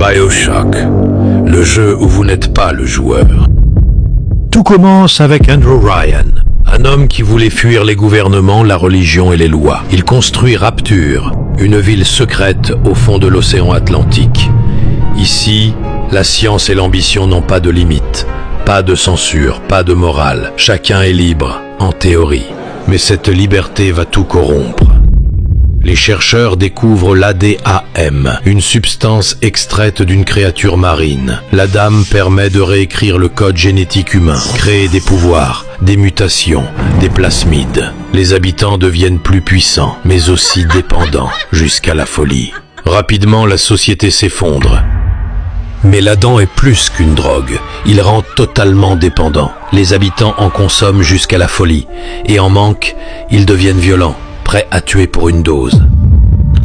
BioShock, le jeu où vous n'êtes pas le joueur. Tout commence avec Andrew Ryan, un homme qui voulait fuir les gouvernements, la religion et les lois. Il construit Rapture, une ville secrète au fond de l'océan Atlantique. Ici, la science et l'ambition n'ont pas de limite, pas de censure, pas de morale. Chacun est libre, en théorie. Mais cette liberté va tout corrompre. Les chercheurs découvrent l'ADAM, une substance extraite d'une créature marine. L'ADAM permet de réécrire le code génétique humain, créer des pouvoirs, des mutations, des plasmides. Les habitants deviennent plus puissants, mais aussi dépendants, jusqu'à la folie. Rapidement, la société s'effondre. Mais l'Adam est plus qu'une drogue. Il rend totalement dépendant. Les habitants en consomment jusqu'à la folie. Et en manque, ils deviennent violents, prêts à tuer pour une dose.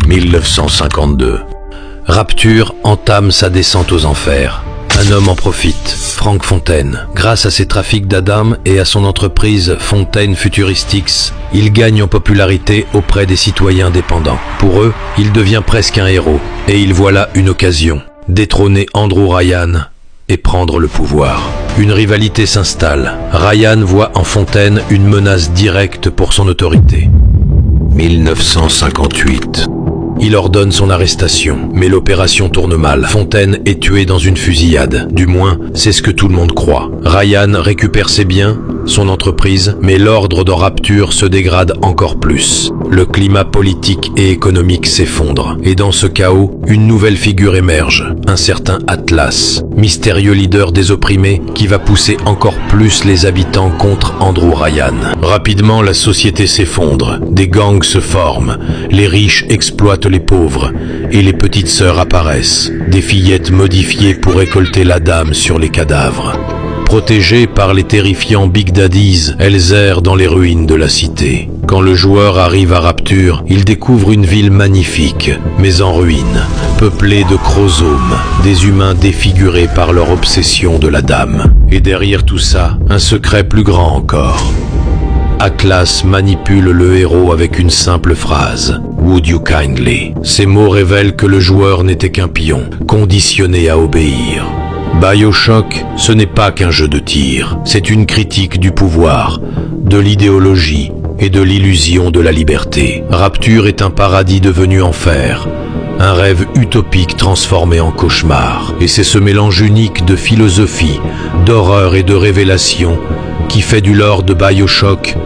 1952. Rapture entame sa descente aux enfers. Un homme en profite, Frank Fontaine. Grâce à ses trafics d'Adam et à son entreprise Fontaine Futuristics, il gagne en popularité auprès des citoyens dépendants. Pour eux, il devient presque un héros. Et il voit là une occasion. Détrôner Andrew Ryan et prendre le pouvoir. Une rivalité s'installe. Ryan voit en Fontaine une menace directe pour son autorité. 1958. Il ordonne son arrestation, mais l'opération tourne mal. Fontaine est tué dans une fusillade. Du moins, c'est ce que tout le monde croit. Ryan récupère ses biens, son entreprise, mais l'ordre de Rapture se dégrade encore plus. Le climat politique et économique s'effondre. Et dans ce chaos, une nouvelle figure émerge, un certain Atlas, mystérieux leader des opprimés qui va pousser encore plus les habitants contre Andrew Ryan. Rapidement, la société s'effondre, des gangs se forment, les riches exploitent les pauvres, et les petites sœurs apparaissent, des fillettes modifiées pour récolter la dame sur les cadavres. Protégées par les terrifiants Big Daddies, elles errent dans les ruines de la cité. Quand le joueur arrive à Rapture, il découvre une ville magnifique, mais en ruine, peuplée de chromosomes, des humains défigurés par leur obsession de la dame. Et derrière tout ça, un secret plus grand encore. Atlas manipule le héros avec une simple phrase « Would you kindly ?» Ces mots révèlent que le joueur n'était qu'un pion, conditionné à obéir. BioShock, ce n'est pas qu'un jeu de tir, c'est une critique du pouvoir, de l'idéologie et de l'illusion de la liberté. Rapture est un paradis devenu enfer, un rêve utopique transformé en cauchemar. Et c'est ce mélange unique de philosophie, d'horreur et de révélation qui fait du lore de BioShock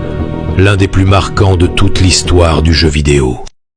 l'un des plus marquants de toute l'histoire du jeu vidéo.